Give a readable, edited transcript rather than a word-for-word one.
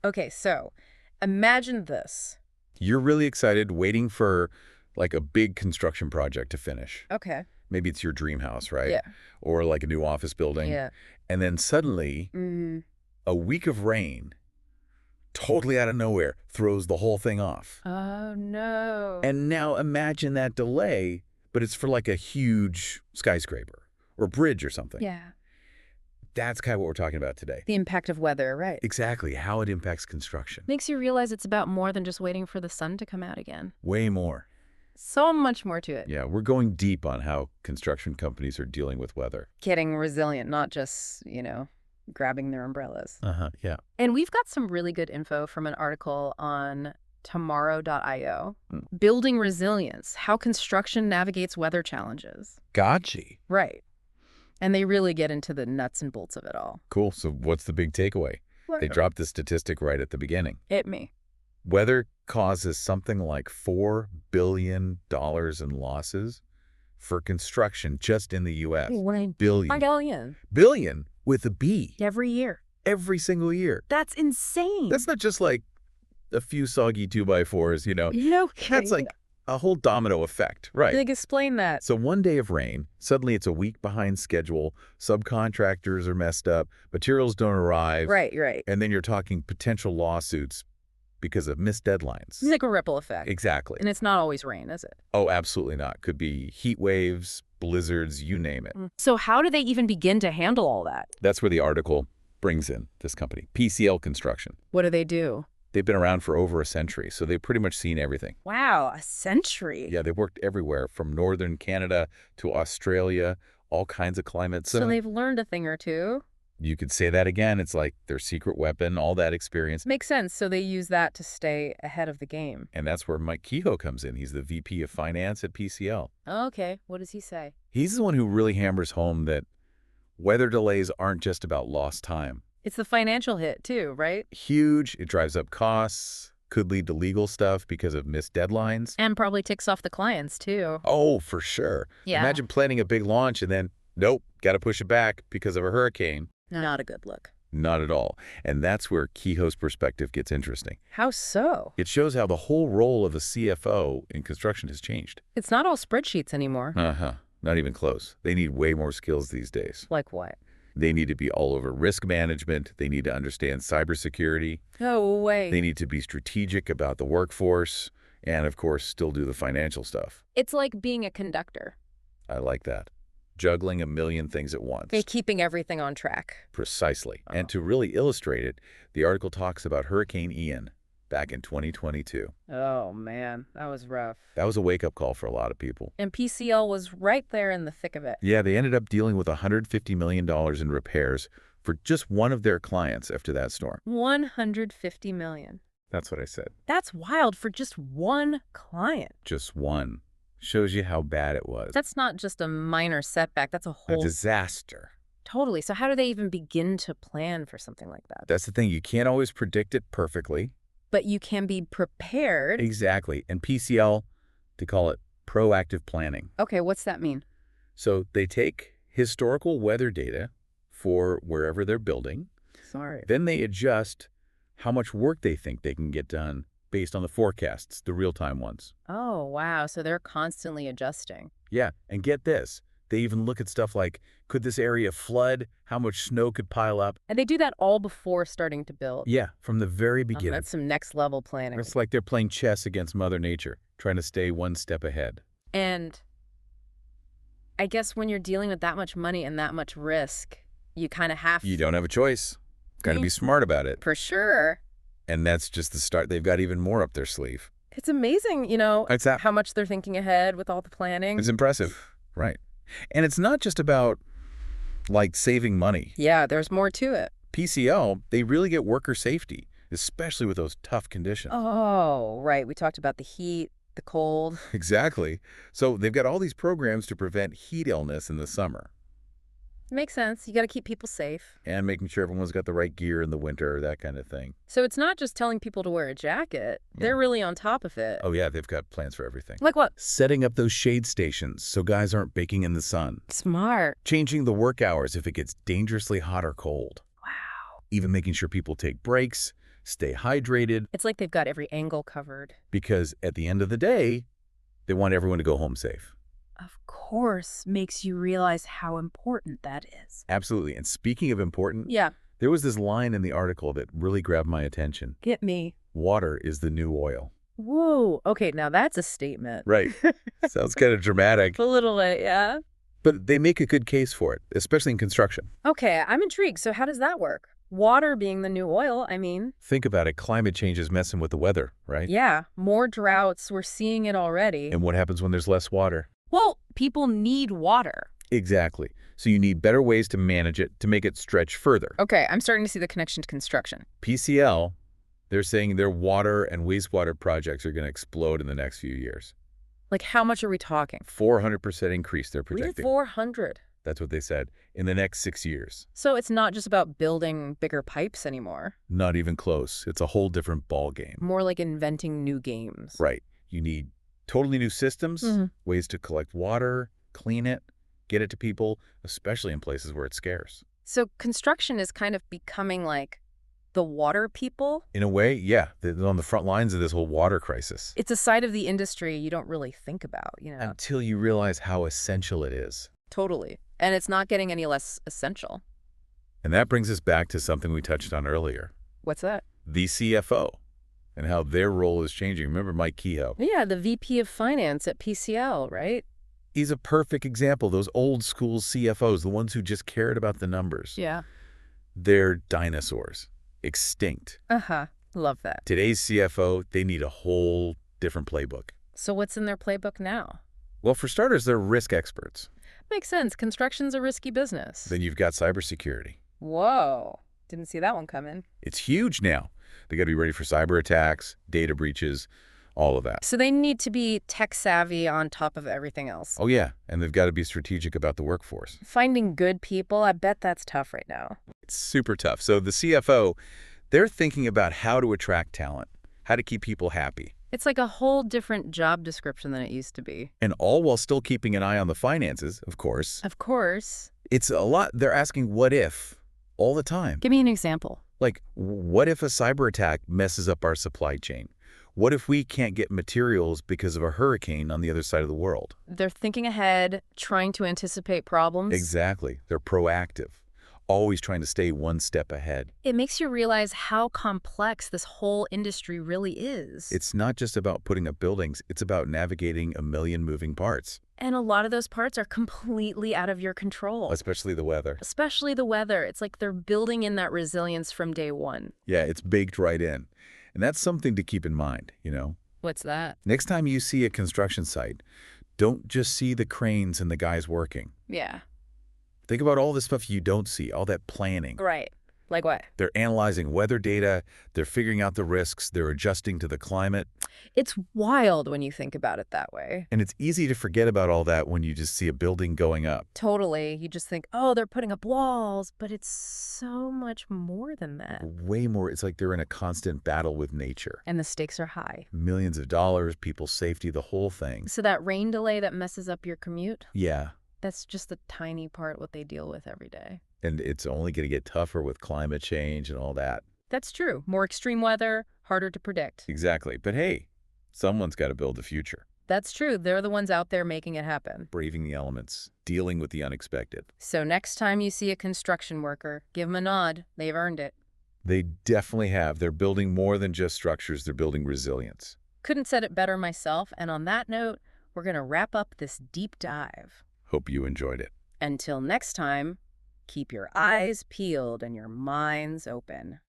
Okay, so imagine this. You're really excited, waiting for like a big construction project to finish. Okay. Maybe it's your dream house, right? Yeah. Or like a new office building. Yeah. And then suddenly, Mm. a week of rain, totally out of nowhere, throws the whole thing off. Oh, no. And now imagine that delay, but it's for like a huge skyscraper or bridge or something. Yeah. That's kind of what we're talking about today. The impact of weather, right. Exactly, how it impacts construction. Makes you realize it's about more than just waiting for the sun to come out again. Way more. So much more to it. Yeah, we're going deep on how construction companies are dealing with weather. Getting resilient, not just, grabbing their umbrellas. Yeah. And we've got some really good info from an article on tomorrow.io. Building Resilience, How Construction Navigates Weather Challenges. Gotcha. Right. And they really get into the nuts and bolts of it all. Cool. So what's the big takeaway? They dropped the statistic right at the beginning. Hit me. Weather causes something like $4 billion in losses for construction just in the U.S. Billion. Billion with a B. Every year. Every single year. That's insane. That's not just like a few soggy 2x4s, No kidding. That's like a whole domino effect, right? Like, explain that. So one day of rain, suddenly it's a week behind schedule, subcontractors are messed up, materials don't arrive. Right. And then you're talking potential lawsuits because of missed deadlines. It's like a ripple effect. Exactly. And it's not always rain, is it? Oh, absolutely not. Could be heat waves, blizzards, you name it. So how do they even begin to handle all that? That's where the article brings in this company, PCL Construction. What do they do? They've been around for over a century, so they've pretty much seen everything. Wow, a century. Yeah, they've worked everywhere from northern Canada to Australia, all kinds of climates. So they've learned a thing or two. You could say that again. It's like their secret weapon, all that experience. Makes sense. So they use that to stay ahead of the game. And that's where Mike Kehoe comes in. He's the VP of Finance at PCL. Okay, what does he say? He's the one who really hammers home that weather delays aren't just about lost time. It's the financial hit too, right? Huge. It drives up costs, could lead to legal stuff because of missed deadlines. And probably ticks off the clients too. Oh, for sure. Yeah. Imagine planning a big launch and then, nope, got to push it back because of a hurricane. Not a good look. Not at all. And that's where Kehoe's perspective gets interesting. How so? It shows how the whole role of a CFO in construction has changed. It's not all spreadsheets anymore. Not even close. They need way more skills these days. Like what? They need to be all over risk management. They need to understand cybersecurity. No way. They need to be strategic about the workforce and, of course, still do the financial stuff. It's like being a conductor. I like that. Juggling a million things at once. Okay, keeping everything on track. Precisely. And to really illustrate it, the article talks about Hurricane Ian back in 2022. Oh, man, that was rough. That was a wake-up call for a lot of people. And PCL was right there in the thick of it. Yeah, they ended up dealing with $150 million in repairs for just one of their clients after that storm. $150 million. That's what I said. That's wild for just one client. Just one. Shows you how bad it was. That's not just a minor setback. That's a whole... A disaster. Totally. So how do they even begin to plan for something like that? That's the thing. You can't always predict it perfectly. But you can be prepared. Exactly. And PCL, they call it proactive planning. Okay, what's that mean? So they take historical weather data for wherever they're building. Sorry. Then they adjust how much work they think they can get done based on the forecasts, the real-time ones. Oh, wow. So they're constantly adjusting. Yeah, and get this. They even look at stuff like, could this area flood? How much snow could pile up? And they do that all before starting to build. Yeah, from the very beginning. That's some next level planning. It's like they're playing chess against Mother Nature, trying to stay one step ahead. And I guess when you're dealing with that much money and that much risk, you kind of have to. You don't have a choice. Got to be smart about it. For sure. And that's just the start. They've got even more up their sleeve. It's amazing, how much they're thinking ahead with all the planning. It's impressive. Right. And it's not just about, like, saving money. Yeah, there's more to it. PCL, they really get worker safety, especially with those tough conditions. Oh, right. We talked about the heat, the cold. Exactly. So they've got all these programs to prevent heat illness in the summer. Makes sense. You got to keep people safe. And making sure everyone's got the right gear in the winter, that kind of thing. So it's not just telling people to wear a jacket. Yeah. They're really on top of it. Oh, yeah, they've got plans for everything. Like what? Setting up those shade stations so guys aren't baking in the sun. Smart. Changing the work hours if it gets dangerously hot or cold. Wow. Even making sure people take breaks, stay hydrated. It's like they've got every angle covered. Because at the end of the day, they want everyone to go home safe. Of course, makes you realize how important that is. Absolutely. And speaking of important, Yeah. there was this line in the article that really grabbed my attention. Get me. Water is the new oil. Whoa. Okay, now that's a statement. Right. Sounds kind of dramatic. A little bit, yeah. But they make a good case for it, especially in construction. Okay, I'm intrigued. So how does that work? Water being the new oil, I mean. Think about it. Climate change is messing with the weather, right? Yeah, more droughts. We're seeing it already. And what happens when there's less water? Well, people need water. Exactly. So you need better ways to manage it to make it stretch further. Okay, I'm starting to see the connection to construction. PCL, they're saying their water and wastewater projects are going to explode in the next few years. Like, how much are we talking? 400% increase they're projecting. 400. That's what they said, in the next 6 years. So it's not just about building bigger pipes anymore. Not even close. It's a whole different ball game. More like inventing new games. Right. You need totally new systems, ways to collect water, clean it, get it to people, especially in places where it's scarce. So construction is kind of becoming like the water people. In a way, yeah. They're on the front lines of this whole water crisis. It's a side of the industry you don't really think about, you know. Until you realize how essential it is. Totally. And it's not getting any less essential. And that brings us back to something we touched on earlier. What's that? The CFO and how their role is changing. Remember Mike Kehoe? Yeah, the VP of Finance at PCL, right? He's a perfect example. Those old school CFOs, the ones who just cared about the numbers. Yeah. They're dinosaurs. Extinct. Uh-huh. Love that. Today's CFO, they need a whole different playbook. So what's in their playbook now? Well, for starters, they're risk experts. Makes sense. Construction's a risky business. Then you've got cybersecurity. Whoa. Didn't see that one coming. It's huge now. They got to be ready for cyber attacks, data breaches, all of that. So they need to be tech savvy on top of everything else. Oh, yeah. And they've got to be strategic about the workforce. Finding good people, I bet that's tough right now. It's super tough. So the CFO, they're thinking about how to attract talent, how to keep people happy. It's like a whole different job description than it used to be. And all while still keeping an eye on the finances, of course. Of course. It's a lot. They're asking what if all the time. Give me an example. Like, what if a cyber attack messes up our supply chain? What if we can't get materials because of a hurricane on the other side of the world? They're thinking ahead, trying to anticipate problems. Exactly. They're proactive, always trying to stay one step ahead. It makes you realize how complex this whole industry really is. It's not just about putting up buildings. It's about navigating a million moving parts. And a lot of those parts are completely out of your control. Especially the weather. Especially the weather. It's like they're building in that resilience from day one. Yeah, it's baked right in. And that's something to keep in mind, you know? What's that? Next time you see a construction site, don't just see the cranes and the guys working. Yeah. Think about all the stuff you don't see, all that planning. Right. Like what? They're analyzing weather data, they're figuring out the risks, they're adjusting to the climate. It's wild when you think about it that way. And it's easy to forget about all that when you just see a building going up. Totally. You just think, oh, they're putting up walls, but it's so much more than that. Way more. It's like they're in a constant battle with nature. And the stakes are high. Millions of dollars, people's safety, the whole thing. So that rain delay that messes up your commute? Yeah. That's just a tiny part what they deal with every day. And it's only going to get tougher with climate change and all that. That's true. More extreme weather, harder to predict. Exactly. But hey, someone's got to build the future. That's true. They're the ones out there making it happen. Braving the elements, dealing with the unexpected. So next time you see a construction worker, give them a nod. They've earned it. They definitely have. They're building more than just structures. They're building resilience. Couldn't said it better myself. And on that note, we're going to wrap up this deep dive. Hope you enjoyed it. Until next time, keep your eyes peeled and your minds open.